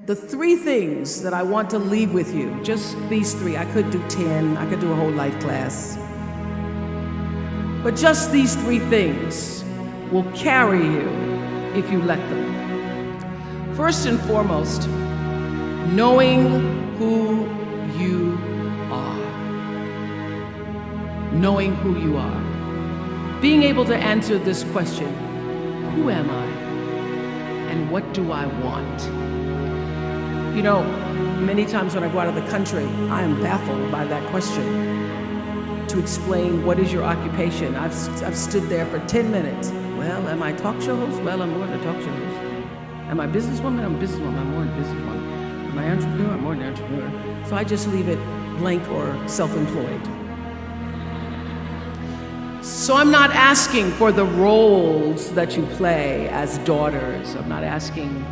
The three things that I want to leave with you, just these three. I could do 10, I could do a whole life class. But just these three things will carry you if you let them. First and foremost, knowing who you are. Knowing who you are. Being able to answer this question, who am I? And what do I want? You know, many times when I go out of the country, I am baffled by that question. To explain what is your occupation, I've stood there for 10 minutes. Well, am I a talk show host? Well, I'm more than a talk show host. Am I a businesswoman? I'm a businesswoman. I'm more than a businesswoman. Am I an entrepreneur? I'm more than an entrepreneur. So I just leave it blank or self-employed. So I'm not asking for the roles that you play as daughters. I'm not asking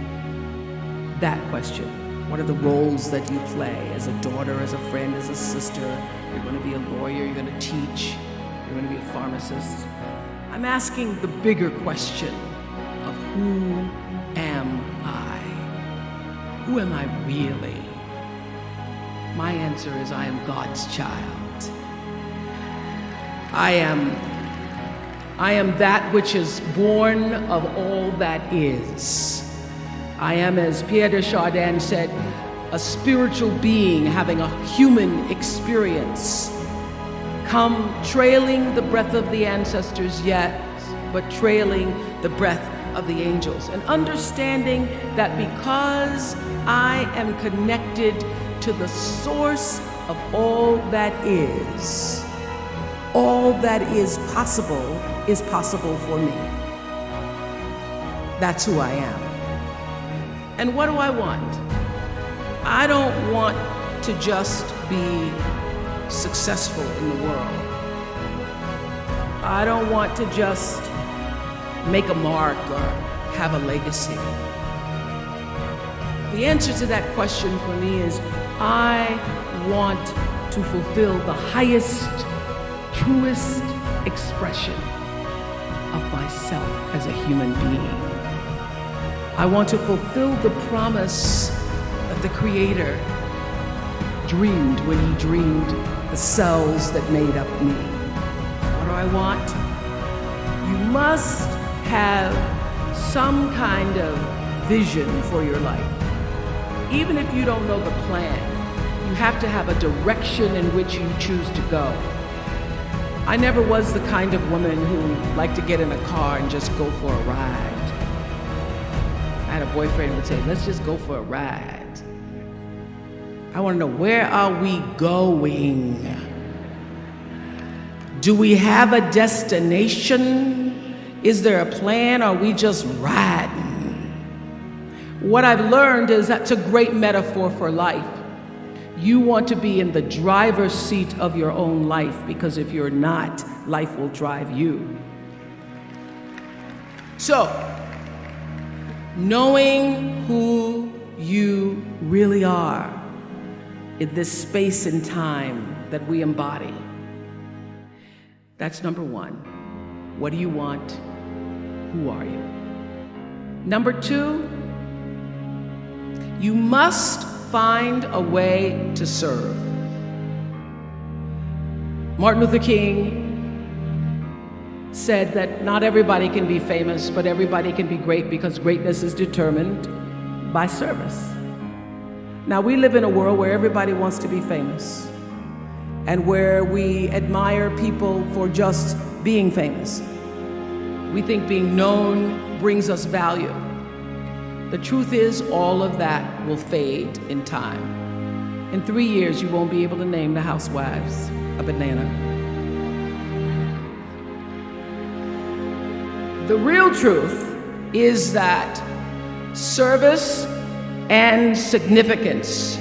that question. What are the roles that you play as a daughter, as a friend, as a sister? You're going to be a lawyer, you're going to teach, you're going to be a pharmacist. I'm asking the bigger question of who am I? Who am I really? My answer is I am God's child. I am that which is born of all that is. I am, as Pierre de Chardin said, a spiritual being having a human experience. Come trailing the breath of the ancestors yet, but trailing the breath of the angels. And understanding that because I am connected to the source of all that is possible for me. That's who I am. And what do I want? I don't want to just be successful in the world. I don't want to just make a mark or have a legacy. The answer to that question for me is I want to fulfill the highest, truest expression of myself as a human being. I want to fulfill the promise that the Creator dreamed when He dreamed the cells that made up me. What do I want? You must have some kind of vision for your life. Even if you don't know the plan, you have to have a direction in which you choose to go. I never was the kind of woman who liked to get in a car and just go for a ride. I had a boyfriend who would say, let's just go for a ride. I want to know, where are we going? Do we have a destination? Is there a plan? Or are we just riding? What I've learned is that's a great metaphor for life. You want to be in the driver's seat of your own life, because if you're not, life will drive you. So, knowing who you really are in this space and time that we embody. That's number one. What do you want? Who are you? Number two, you must find a way to serve. Martin Luther King said that not everybody can be famous, but everybody can be great, because greatness is determined by service. Now, we live in a world where everybody wants to be famous and where we admire people for just being famous. We think being known brings us value. The truth is, all of that will fade in time. In 3 years, you won't be able to name the housewives a banana. The real truth is that service and significance,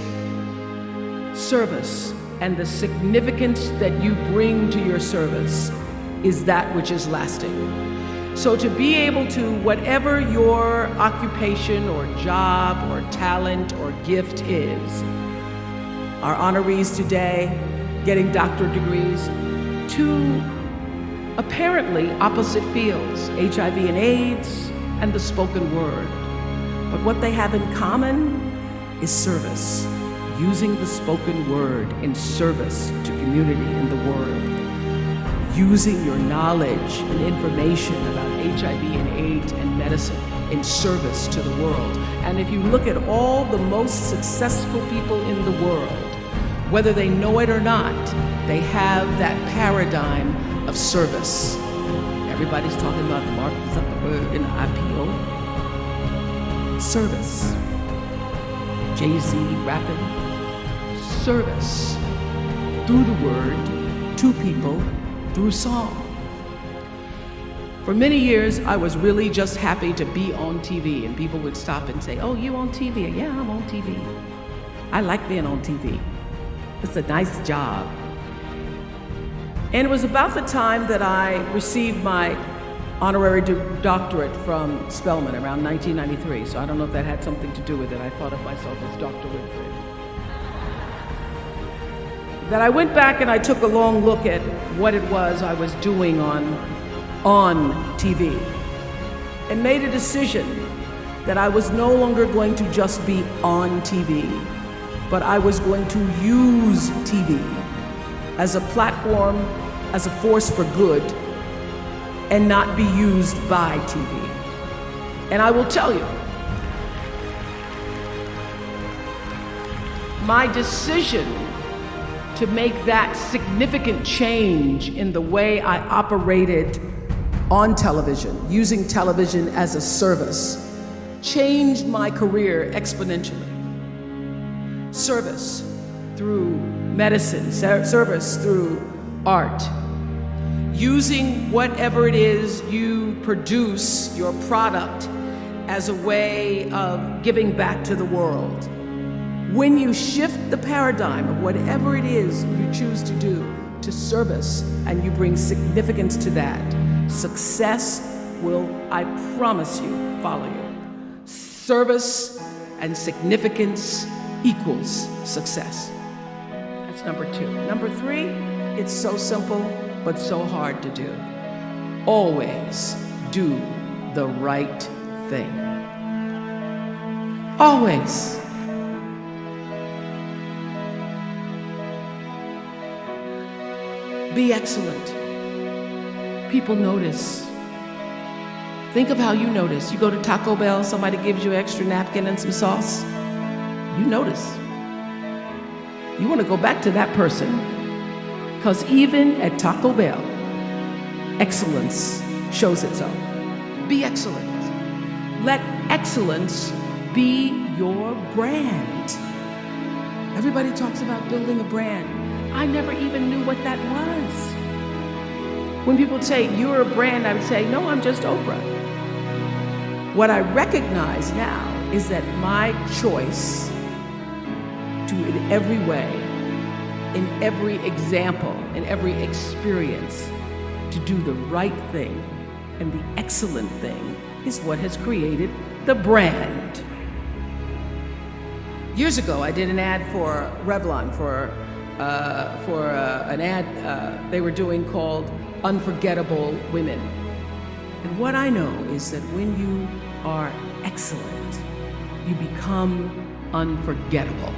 service and the significance that you bring to your service is that which is lasting. So to be able to, whatever your occupation or job or talent or gift is, our honorees today getting doctorate degrees, to apparently opposite fields, HIV and AIDS and the spoken word. But what they have in common is service. Using the spoken word in service to community in the world. Using your knowledge and information about HIV and AIDS and medicine in service to the world. And if you look at all the most successful people in the world, whether they know it or not, they have that paradigm of service. Everybody's talking about Mark Zuckerberg and IPO. Service. Jay-Z rapping. Service. Through the word, to people, through song. For many years, I was really just happy to be on TV, and people would stop and say, "Oh, you on TV?" Yeah, I'm on TV. I like being on TV. It's a nice job. And it was about the time that I received my honorary doctorate from Spelman around 1993, so I don't know if that had something to do with it. I thought of myself as Dr. Winfrey. That I went back and I took a long look at what it was I was doing on TV and made a decision that I was no longer going to just be on TV, but I was going to use TV as a platform, as a force for good, and not be used by TV. And I will tell you, my decision to make that significant change in the way I operated on television, using television as a service, changed my career exponentially. Service through medicine, service through art, using whatever it is you produce, your product, as a way of giving back to the world. When you shift the paradigm of whatever it is you choose to do to service, and you bring significance to that, success will, I promise you, follow you. Service and significance equals success. That's number 2. Number 3, it's so simple, but so hard to do. Always do the right thing. Always. Be excellent. People notice. Think of how you notice. You go to Taco Bell, somebody gives you an extra napkin and some sauce. You notice. You want to go back to that person. Because even at Taco Bell, excellence shows itself. Be excellent. Let excellence be your brand. Everybody talks about building a brand. I never even knew what that was. When people say, you're a brand, I would say, no, I'm just Oprah. What I recognize now is that my choice to, in every way, in every example, in every experience, to do the right thing and the excellent thing is what has created the brand. Years ago, I did an ad for Revlon for an ad they were doing called Unforgettable Women. And what I know is that when you are excellent, you become unforgettable.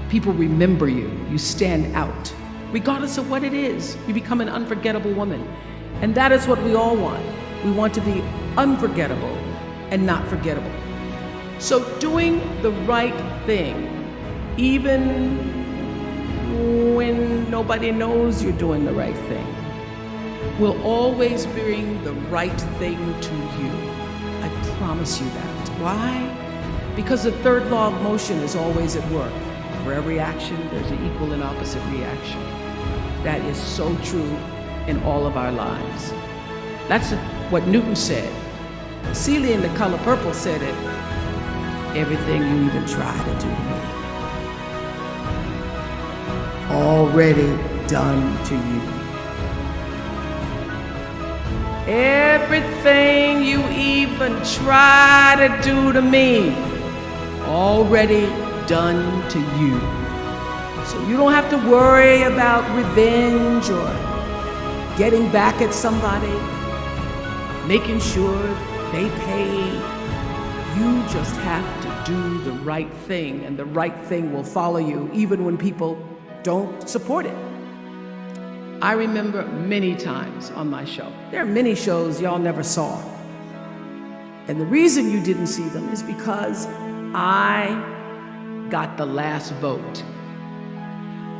People remember you. You stand out. Regardless of what it is, you become an unforgettable woman. And that is what we all want. We want to be unforgettable and not forgettable. So doing the right thing, even when nobody knows you're doing the right thing, will always bring the right thing to you. I promise you that. Why? Because the third law of motion is always at work. For every action, there's an equal and opposite reaction. That is so true in all of our lives. That's what Newton said. Celia in The Color Purple said it. Everything you even try to do to me, already done to you. Everything you even try to do to me, already done to you. So you don't have to worry about revenge or getting back at somebody, making sure they pay You just have to do the right thing, and the right thing will follow you even when people don't support it. I remember many times on my show. There are many shows y'all never saw. And the reason you didn't see them is because I got the last vote.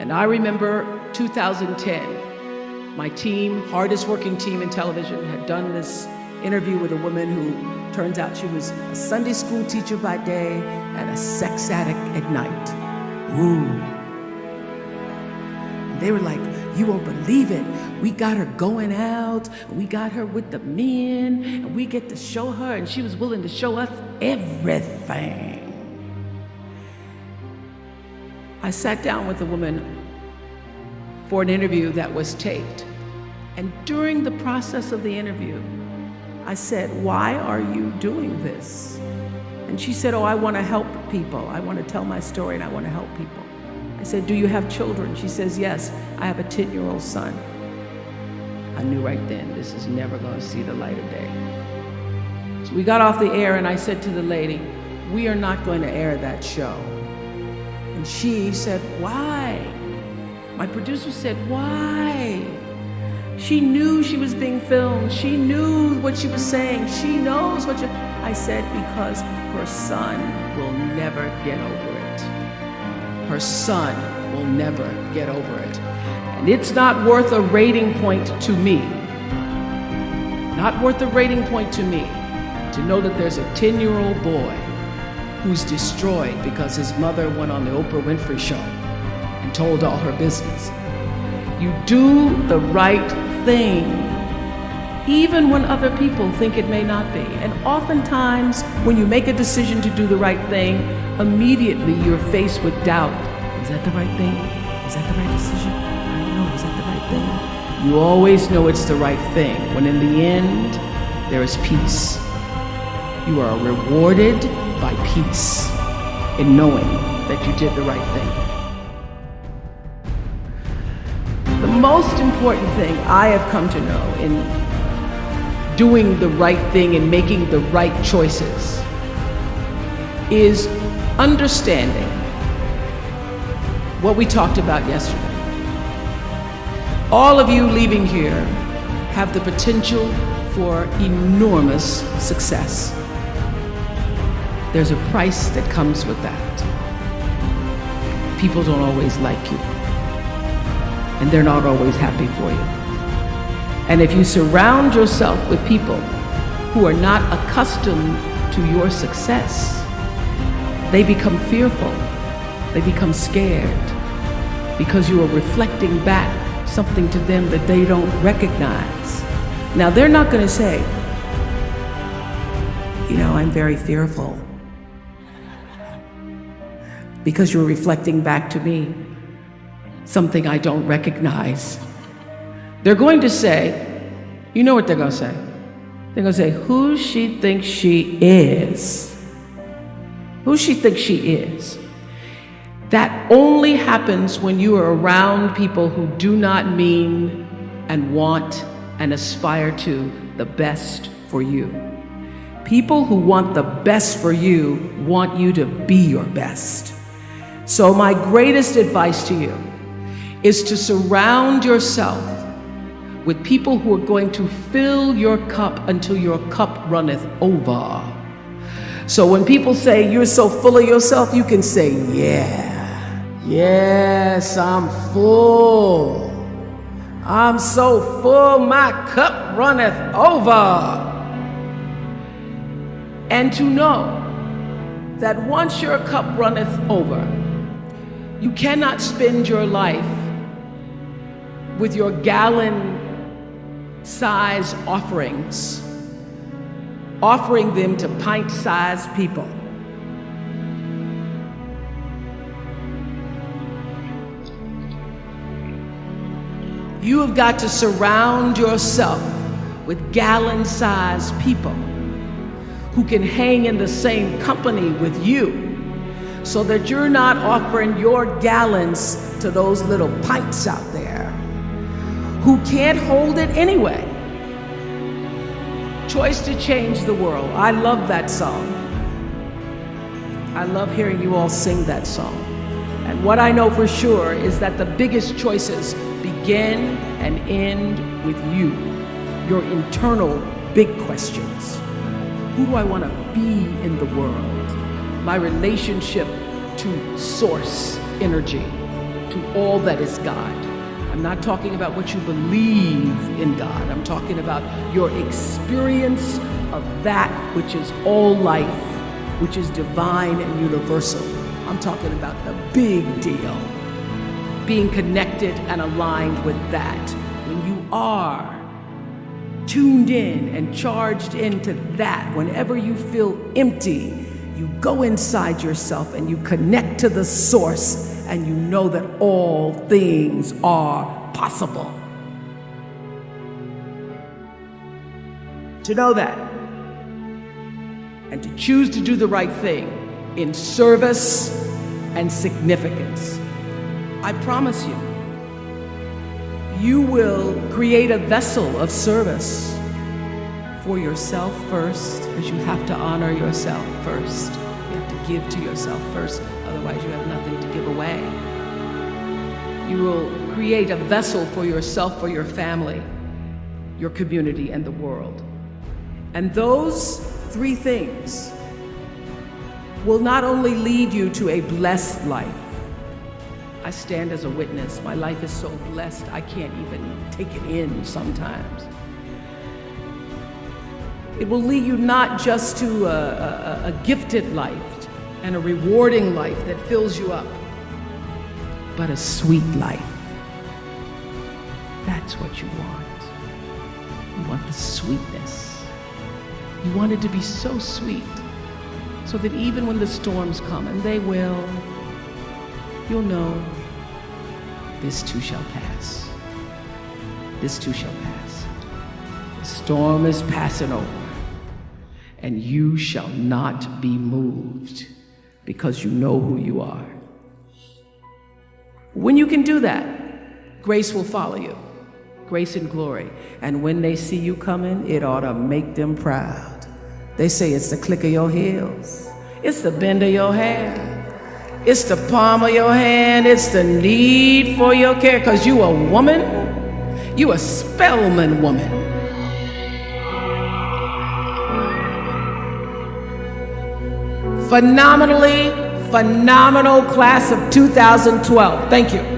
And I remember 2010, my team, hardest working team in television, had done this interview with a woman who turns out she was a Sunday school teacher by day and a sex addict at night. Ooh. They were like, you won't believe it. We got her going out, we got her with the men, and we get to show her, and she was willing to show us everything. I sat down with a woman for an interview that was taped. And during the process of the interview, I said, why are you doing this? And she said, oh, I want to help people. I want to tell my story and I want to help people. I said, do you have children? She says, yes, I have a 10-year-old son. I knew right then, this is never going to see the light of day. So we got off the air and I said to the lady, we are not going to air that show. And she said, why? My producer said, why? She knew she was being filmed. She knew what she was saying. She knows what I said, because her son will never get over it. Her son will never get over it. And it's not worth a rating point to me. Not worth a rating point to me to know that there's a 10-year-old boy who's destroyed because his mother went on the Oprah Winfrey Show and told all her business. You do the right thing, even when other people think it may not be. And oftentimes, when you make a decision to do the right thing, immediately you're faced with doubt. Is that the right thing? Is that the right decision? I don't know, is that the right thing? You always know it's the right thing, when in the end, there is peace. You are rewarded by peace in knowing that you did the right thing. The most important thing I have come to know in doing the right thing and making the right choices is understanding what we talked about yesterday. All of you leaving here have the potential for enormous success. There's a price that comes with that. People don't always like you, and they're not always happy for you. And if you surround yourself with people who are not accustomed to your success, they become fearful, they become scared, because you are reflecting back something to them that they don't recognize. Now, they're not going to say, you know, I'm very fearful, because you're reflecting back to me something I don't recognize. They're going to say, you know what they're going to say? They're going to say, who she thinks she is. Who she thinks she is. That only happens when you are around people who do not mean and want and aspire to the best for you. People who want the best for you want you to be your best. So my greatest advice to you is to surround yourself with people who are going to fill your cup until your cup runneth over. So when people say you're so full of yourself, you can say, yeah, yes, I'm full. I'm so full, my cup runneth over. And to know that once your cup runneth over, you cannot spend your life with your gallon-size offerings, offering them to pint-sized people. You have got to surround yourself with gallon-sized people who can hang in the same company with you, so that you're not offering your gallons to those little pints out there who can't hold it anyway. Choice to Change the World. I love that song. I love hearing you all sing that song. And what I know for sure is that the biggest choices begin and end with you, your internal big questions. Who do I want to be in the world? My relationship to source energy, to all that is God. I'm not talking about what you believe in God. I'm talking about your experience of that which is all life, which is divine and universal. I'm talking about the big deal. Being connected and aligned with that. When you are tuned in and charged into that, whenever you feel empty, you go inside yourself and you connect to the source, and you know that all things are possible. To know that, and to choose to do the right thing in service and significance, I promise you, you will create a vessel of service for yourself first, because you have to honor yourself first. You have to give to yourself first, otherwise you have nothing to give away. You will create a vessel for yourself, for your family, your community, and the world. And those three things will not only lead you to a blessed life. I stand as a witness. My life is so blessed, I can't even take it in sometimes. It will lead you not just to a gifted life and a rewarding life that fills you up, but a sweet life. That's what you want. You want the sweetness. You want it to be so sweet, so that even when the storms come, and they will, you'll know this too shall pass. This too shall pass. The storm is passing over, and you shall not be moved, because you know who you are. When you can do that, grace will follow you. Grace and glory. And when they see you coming, it ought to make them proud. They say it's the click of your heels. It's the bend of your hand. It's the palm of your hand. It's the need for your care. Because you a woman. You a Spelman woman. Phenomenal class of 2012. Thank you.